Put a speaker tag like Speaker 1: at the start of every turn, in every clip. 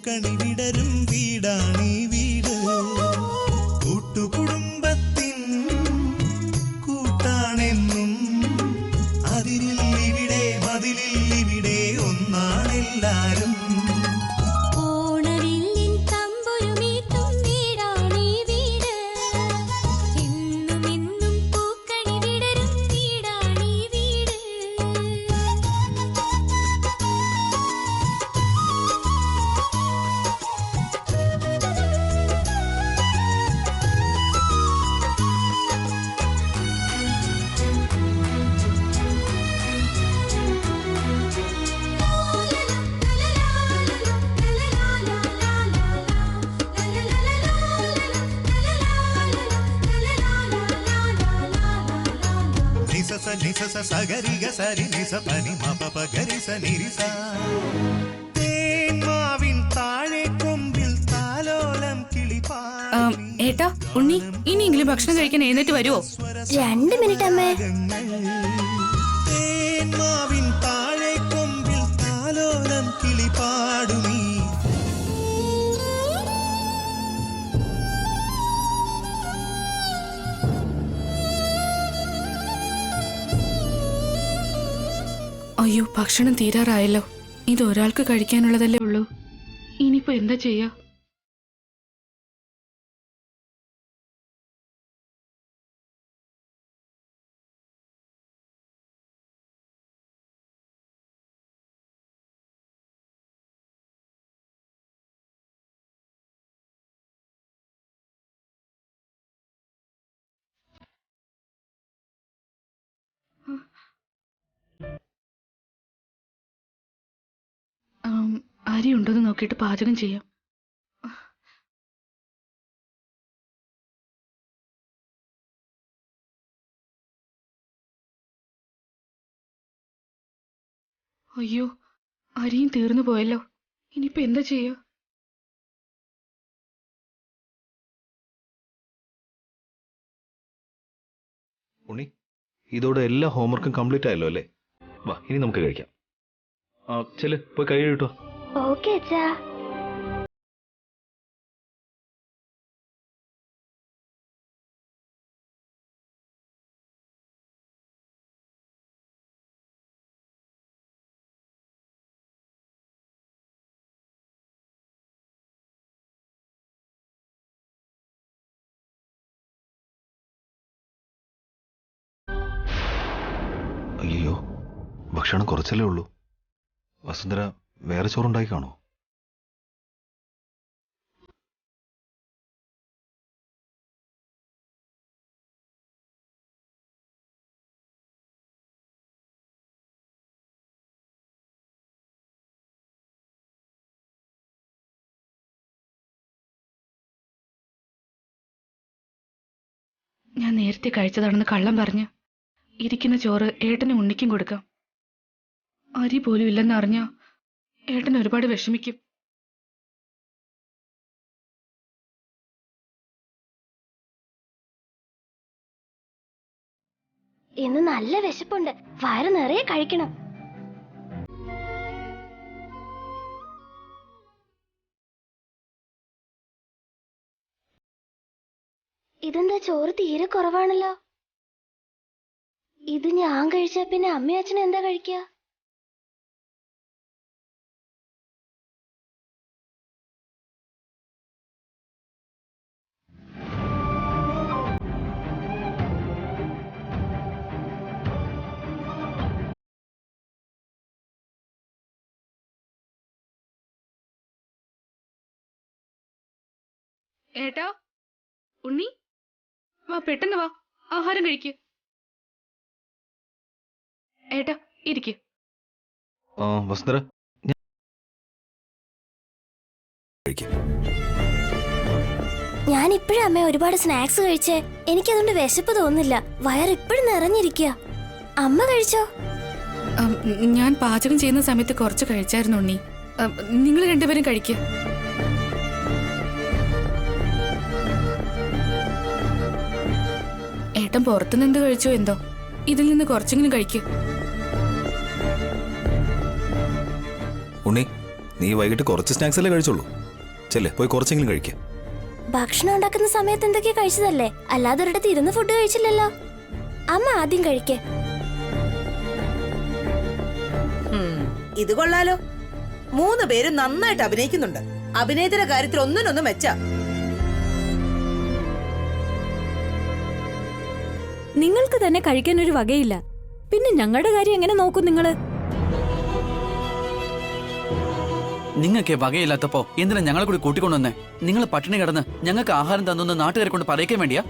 Speaker 1: പൂക്കണി വിടരും വീടാണീ വീട്. കൂട്ടുകുടുംബത്തിൻ കൂട്ടാണെന്നും അതിരില്ലിവിടെ മതിലില്ലിവിടെ ഒന്നാണെല്ലാരും.
Speaker 2: ഏട്ടാ ഉണ്ണി ഇനിയെങ്കിലും ഭക്ഷണം കഴിക്കാൻ എഴുന്നേറ്റ് വരുമോ?
Speaker 3: 2 മിനിറ്റ് അമ്മേ.
Speaker 1: തേന്മാവിൻ താഴെ കൊമ്പിൽ താലോലം കിളിപാടുമീ.
Speaker 2: അയ്യോ ഭക്ഷണം തീരാറായല്ലോ. ഇത് ഒരാൾക്ക് കഴിക്കാനുള്ളതല്ലേ ഉള്ളൂ. ഇനിയിപ്പോ എന്താ ചെയ്യാ? അരി ഉണ്ടോന്ന് നോക്കിയിട്ട് പാചകം ചെയ്യാം. അയ്യോ അരിയും തീർന്നു പോയല്ലോ. ഇനിയിപ്പോ എന്താ ചെയ്യാ?
Speaker 4: ഉണ്ണി, ഇതോടെ എല്ലാ ഹോംവർക്കും കംപ്ലീറ്റ് ആയല്ലോ അല്ലേ? വാ ഇനി നമുക്ക് കഴിക്കാം. ചെല് പോയി കൈ കഴുകിട്ടോ.
Speaker 3: ഓക്കേ അച്ഛാ.
Speaker 4: അയ്യോ ഭക്ഷണം കുറച്ചല്ലേ ഉള്ളൂ. വസുന്ധര വേറെ ചോറുണ്ടാക്കി കാണോ?
Speaker 2: ഞാൻ നേരത്തെ കഴിച്ചതാണെന്ന് കള്ളം പറഞ്ഞ് ഇരിക്കുന്ന ചോറ് ഏട്ടനും ഉണ്ണിക്കും കൊടുക്കാം. അരി പോലും ഇല്ലെന്ന് അറിഞ്ഞാ ഏട്ടൻ ഒരുപാട് വിഷമിക്കും.
Speaker 3: ഇന്ന് നല്ല വിശപ്പുണ്ട്. വയറ് നിറയെ കഴിക്കണം. ഇതെന്താ ചോറ് തീരെ കുറവാണല്ലോ. ഇത് ഞാൻ കഴിച്ചാ പിന്നെ അമ്മയും അച്ഛനും എന്താ കഴിക്കുക?
Speaker 2: ഏട്ടാ ഉണ്ണി വാ, പെട്ടെന്ന് വാ, ആഹാരം കഴിക്ക്. ഏട്ടാ ഇരിക്ക്.
Speaker 4: വസുന്ധര
Speaker 3: ഞാൻ ഇപ്പോഴും അമ്മ ഒരുപാട് സ്നാക്സ് കഴിച്ചേ. എനിക്കതുകൊണ്ട് വിശപ്പ് തോന്നുന്നില്ല. വയറിപ്പോഴും നിറഞ്ഞിരിക്കുക. അമ്മ കഴിച്ചോ?
Speaker 2: ഞാൻ പാചകം ചെയ്യുന്ന സമയത്ത് കുറച്ച് കഴിച്ചായിരുന്നു ഉണ്ണി. നിങ്ങൾ രണ്ടുപേരും കഴിക്കുക. ഏട്ടൻ പുറത്തുനിന്ന് എന്ത് കഴിച്ചോ എന്തോ, ഇതിൽ നിന്ന് കുറച്ചെങ്കിലും കഴിക്കുക.
Speaker 4: ഉണ്ണി, നീ വൈകിട്ട് കുറച്ച് സ്നാക്സ് അല്ലേ കഴിച്ചോളൂ.
Speaker 5: ചെല്ലേ പോയി കുറച്ചെങ്കിലും കഴിക്കാം.
Speaker 3: ഭക്ഷണം ഉണ്ടാക്കുന്ന സമയത്ത് എന്തൊക്കെയാ കഴിച്ചതല്ലേ, അല്ലാതെ ഒരിടത്ത് ഇരുന്ന് ഫുഡ് കഴിച്ചില്ലല്ലോ. അമ്മ ആദ്യം കഴിക്കേ.
Speaker 6: ഇത് കൊള്ളാലോ. 3 പേരും നന്നായിട്ട് അഭിനയിക്കുന്നുണ്ട്. അഭിനയത്തിന്റെ കാര്യത്തിൽ ഒന്നിനൊന്നും മെച്ച.
Speaker 7: നിങ്ങൾക്ക് തന്നെ കഴിക്കാൻ ഒരു വകയില്ല, പിന്നെ ഞങ്ങളുടെ കാര്യം എങ്ങനെ നോക്കും നിങ്ങള്?
Speaker 8: നിങ്ങൾക്ക് വകയില്ലാത്തപ്പോ എന്തിനാ ഞങ്ങളെ കൂടി കൂട്ടിക്കൊണ്ടുവന്നേ? നിങ്ങൾ പട്ടിണി കിടന്ന് ഞങ്ങൾക്ക് ആഹാരം തന്നൊന്ന് നാട്ടുകാരെ കൊണ്ട് പറയിക്കാൻ വേണ്ടിയാ?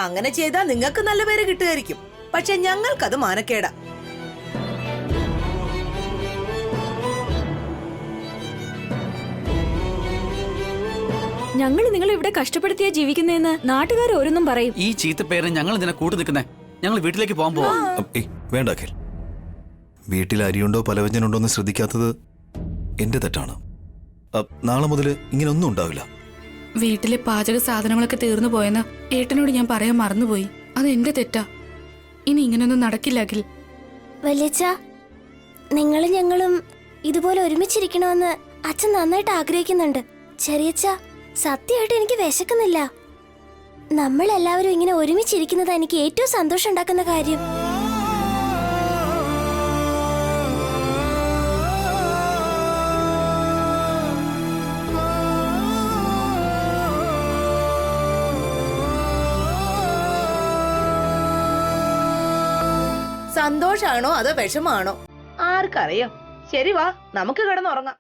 Speaker 6: അങ്ങനെ ചെയ്താൽ നിങ്ങൾക്ക് നല്ല പേര് കിട്ടുമായിരിക്കും, പക്ഷെ ഞങ്ങൾക്കത് മാനക്കേടാ.
Speaker 7: ഞങ്ങൾ നിങ്ങളെ ഇവിടെ കഷ്ടപ്പെടുത്തിയാ ജീവിക്കുന്നതെന്ന് നാട്ടുകാർ ഓരോന്നും പറയും.
Speaker 8: ഈ ചീത്തപ്പേര് ഞങ്ങൾ ഇതിനെ കൂട്ടു നിൽക്കുന്നേ. ഞങ്ങൾ വീട്ടിലേക്ക് പോകാൻ പോവാ.
Speaker 5: വേണ്ട അഖിൽ, വീട്ടിൽ അരിയുണ്ടോ പലവ്യഞ്ജനുണ്ടോ എന്ന് ശ്രദ്ധിക്കാത്തത് എന്റെ തെറ്റാണ്. നാളെ മുതൽ ഇങ്ങനെ ഒന്നും ഉണ്ടാവില്ല.
Speaker 2: വീട്ടിലെ പാചക സാധനങ്ങളൊക്കെ തീർന്നു പോയെന്ന് ഏട്ടനോട് ഞാൻ പറയാൻ മറന്നുപോയി. അത് എന്റെ തെറ്റാ. ഇനി ഇങ്ങനൊന്നും നടക്കില്ല അഖിൽ.
Speaker 3: വലിയച്ഛ, നിങ്ങളും ഞങ്ങളും ഇതുപോലെ ഒരുമിച്ചിരിക്കണമെന്ന് അച്ഛൻ നന്നായിട്ട് ആഗ്രഹിക്കുന്നുണ്ട്. ചെറിയച്ഛ, സത്യമായിട്ട് എനിക്ക് വിശക്കുന്നില്ല. നമ്മൾ എല്ലാവരും ഇങ്ങനെ ഒരുമിച്ചിരിക്കുന്നത് എനിക്ക് ഏറ്റവും സന്തോഷം ഉണ്ടാക്കുന്ന കാര്യം.
Speaker 6: സന്തോഷാണോ അതോ വിഷമാണോ ആർക്കറിയാം. ശരി, വാ നമുക്ക് കിടന്നുറങ്ങാം.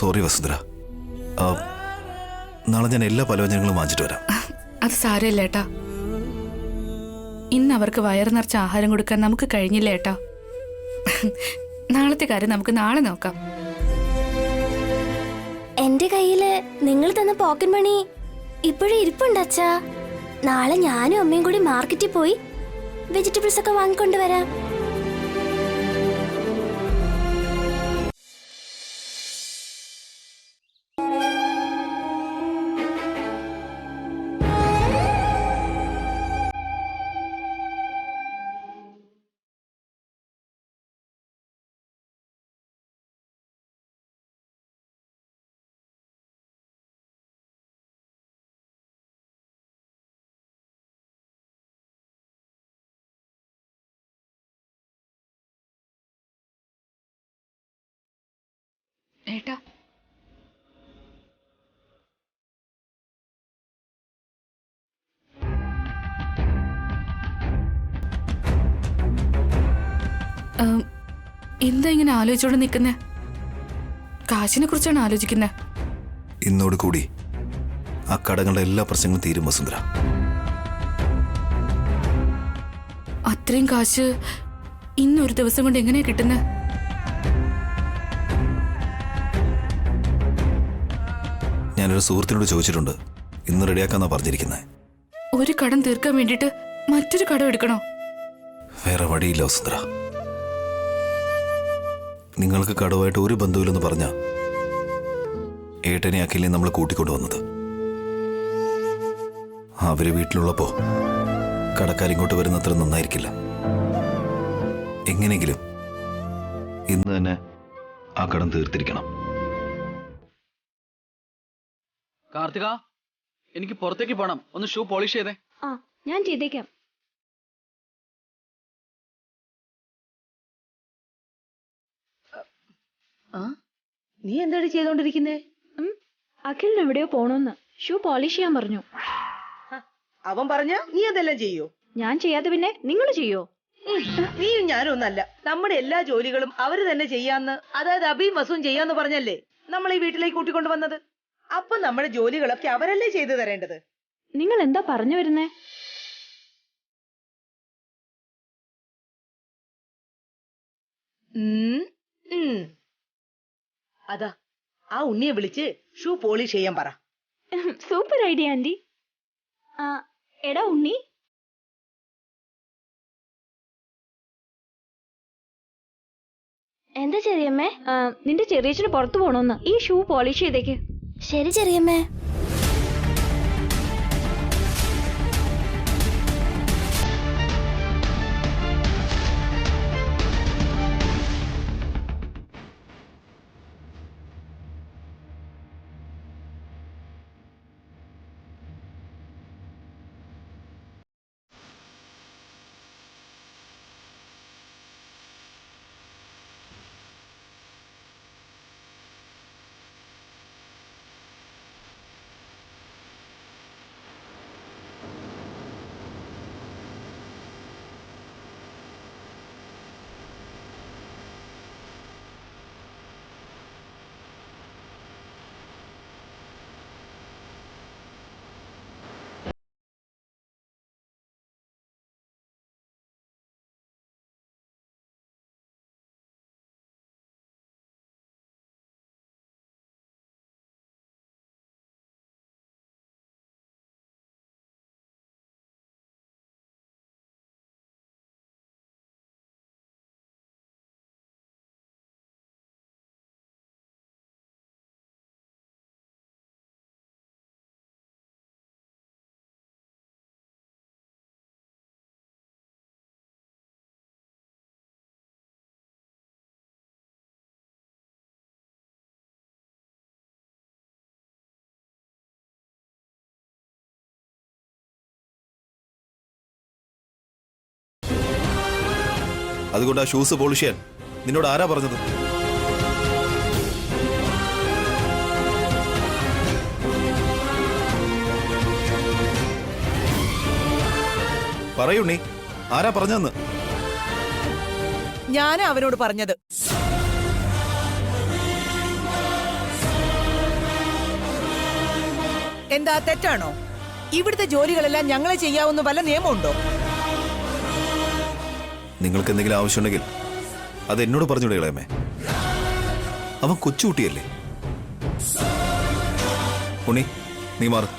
Speaker 5: സോറി വസുന്ധര. നാളെ ഞാൻ എല്ലാ പലവ്യഞ്ജനങ്ങളും വാങ്ങിച്ചിട്ട് വരാം.
Speaker 2: അത് സാരമില്ല ഏട്ടാ. ഇന്ന് അവർക്ക് വയറ് നിറച്ച ആഹാരം കൊടുക്കാൻ നമുക്ക് കഴിഞ്ഞില്ല ഏട്ടാ. നാളത്തെ കാര്യം നമുക്ക് നാളെ നോക്കാം.
Speaker 3: എന്റെ കയ്യില് നിങ്ങൾ തന്ന പോക്കറ്റ് മണി ഇപ്പോഴും ഇരിപ്പുണ്ട് അച്ഛാ. നാളെ ഞാനും അമ്മയും കൂടി മാർക്കറ്റിൽ പോയി വെജിറ്റബിൾസ് ഒക്കെ വാങ്ങിക്കൊണ്ടുവരാം.
Speaker 2: ഏട്ടാ, എന്താ ഇങ്ങനെ ആലോചിച്ചോണ്ട് നിൽക്കുന്നേ? കാശിനെ കുറിച്ചാണ് ആലോചിക്കുന്നത്.
Speaker 5: ഇന്നോട് കൂടി ആ കടകളുടെ എല്ലാ പ്രശ്നങ്ങളും തീരും വസുന്ധര.
Speaker 2: അത്രയും കാശ് ഇന്നൊരു ദിവസം കൊണ്ട് എങ്ങനെയാ കിട്ടുന്നത്?
Speaker 5: ഞാനൊരു സുഹൃത്തിനോട് ചോദിച്ചിട്ടുണ്ട്. ഇന്ന് റെഡിയാക്കാന്നാ പറഞ്ഞിരിക്കുന്നത്.
Speaker 2: ഒരു കടം തീർക്കാൻ വേണ്ടിട്ട് മറ്റൊരു കടം എടുക്കണോ?
Speaker 5: വേറെ വഴിയില്ല വസുന്ധര. നിങ്ങൾക്ക് കടവുമായിട്ട് ഒരു ബന്ധുവില്ലെന്ന് പറഞ്ഞ ഏട്ടനെ അഖിലിനെ നമ്മൾ കൂട്ടിക്കൊണ്ടുവന്നത്. അവര് വീട്ടിലുള്ളപ്പോ കടക്കാരിങ്ങോട്ട് വരുന്നത്ര നന്നായിരിക്കില്ല. എങ്ങനെയെങ്കിലും ഇന്ന് തന്നെ ആ കടം തീർത്തിരിക്കണം.
Speaker 8: കാർത്തിക, എനിക്ക് പുറത്തേക്ക് പോണം. ഒന്ന് ഷൂ പോളിഷ് ചെയ്തേ.
Speaker 7: ആ, ഞാൻ ചെയ്തേക്കാം.
Speaker 6: നീ എന്താണ് ചെയ്തോണ്ടിരിക്കുന്നേ?
Speaker 7: അഖിലിന് എവിടെയോ പോണോന്ന്. ഷൂ പോളിഷ് ചെയ്യാൻ പറഞ്ഞു.
Speaker 6: അവൻ പറഞ്ഞ നീ അതെല്ലാം ചെയ്യോ?
Speaker 7: ഞാൻ ചെയ്യാതെ പിന്നെ നിങ്ങൾ ചെയ്യോ?
Speaker 6: നീയും ഞാനും ഒന്നല്ല. നമ്മുടെ എല്ലാ ജോലികളും അവര് തന്നെ ചെയ്യാന്ന്, അതായത് അഭിയും വസുവും ചെയ്യാന്ന് പറഞ്ഞല്ലേ നമ്മൾ ഈ വീട്ടിലേക്ക് കൂട്ടിക്കൊണ്ടുവന്നത്. അപ്പൊ നമ്മുടെ ജോലികളൊക്കെ അവരല്ലേ ചെയ്തു തരേണ്ടത്.
Speaker 7: നിങ്ങൾ എന്താ പറഞ്ഞു വരുന്നേ?
Speaker 6: അതാ ആ ഉണ്ണിയെ വിളിച്ച് ഷൂ പോളിഷ് ചെയ്യാൻ പറ.
Speaker 7: Super idea aunty. എടാ ഉണ്ണി,
Speaker 3: എന്താ ചെറിയമ്മേ?
Speaker 7: നിന്റെ ചെറിയച്ഛന് പുറത്തു പോണോന്ന്. ഈ ഷൂ പോളിഷ് ചെയ്തേക്ക്.
Speaker 3: ശരി ചെറിയമ്മേ.
Speaker 5: അതുകൊണ്ട് ആ ഷൂസ് പോളിഷ് ചെയ്യാൻ നിന്നോട് ആരാ പറഞ്ഞത്? പറയൂണ്ണി, ആരാ പറഞ്ഞതെന്ന്?
Speaker 6: ഞാനാ അവനോട് പറഞ്ഞത്. എന്താ തെറ്റാണോ? ഇവിടുത്തെ ജോലികളെല്ലാം ഞങ്ങളെ ചെയ്യാവുന്ന വല്ല നിയമമുണ്ടോ?
Speaker 5: നിങ്ങൾക്ക് എന്തെങ്കിലും ആവശ്യമുണ്ടെങ്കിൽ അത് എന്നോട് പറഞ്ഞൂടെ ഇളയമേ? അവൻ കൊച്ചുകുട്ടിയല്ലേ. ഉണ്ണി, നീ മാറ്.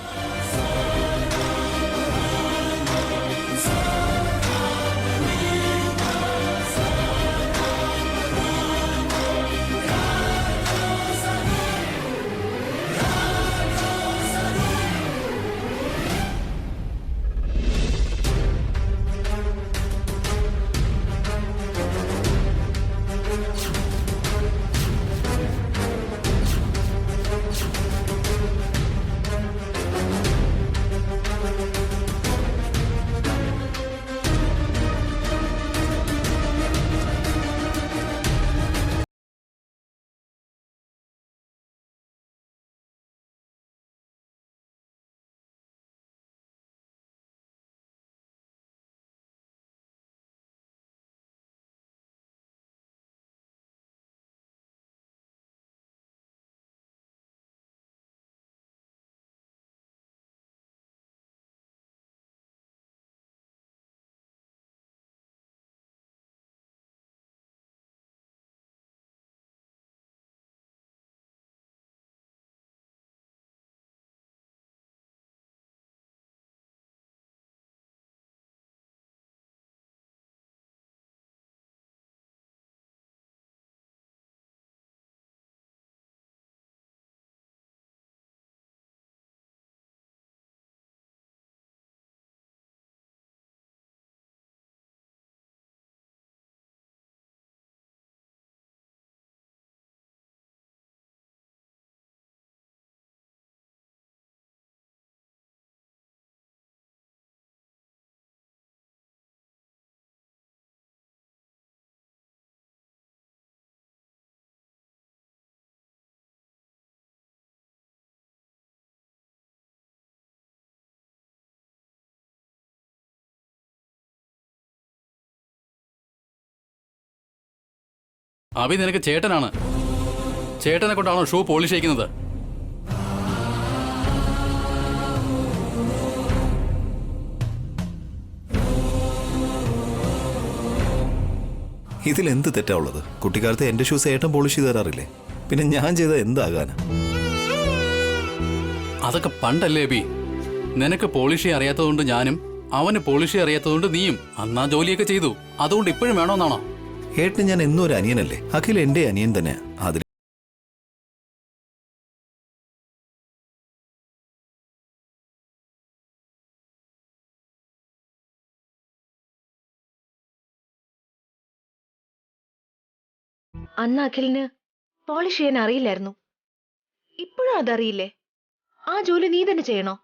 Speaker 9: അഭി നിനക്ക് ചേട്ടനാണ്. ചേട്ടനെ കൊണ്ടാണോ ഷൂ പോളിഷ് ചെയ്യിക്കുന്നത്?
Speaker 5: ഇതിൽ എന്ത് തെറ്റാ ഉള്ളത്? കുട്ടിക്കാലത്ത് എന്റെ ഷൂസ് ഏട്ടൻ പോളിഷ് ചെയ്ത് തരാറില്ലേ? പിന്നെ ഞാൻ ചെയ്ത എന്താകാനാ?
Speaker 9: അതൊക്കെ പണ്ടല്ലേ അഭി. നിനക്ക് പോളിഷ് ചെയ്യാൻ അറിയാത്തതുകൊണ്ട് ഞാനും, അവന് പോളിഷ് ചെയ്യാൻ അറിയാത്തതുകൊണ്ട് നീയും അന്നാ ജോലിയൊക്കെ ചെയ്തു. അതുകൊണ്ട് ഇപ്പോഴും വേണമെന്നാണോ?
Speaker 5: ഏട്ടന് ഞാൻ എന്നും ഒരു അനിയനല്ലേ? അഖിൽ എന്റെ അനിയൻ തന്നെ. അതിൽ
Speaker 2: അന്ന് അഖിലിന് പോളിഷ് ചെയ്യാൻ അറിയില്ലായിരുന്നു. ഇപ്പോഴും അതറിയില്ലേ? ആ ജോലി നീ തന്നെ ചെയ്യണോ?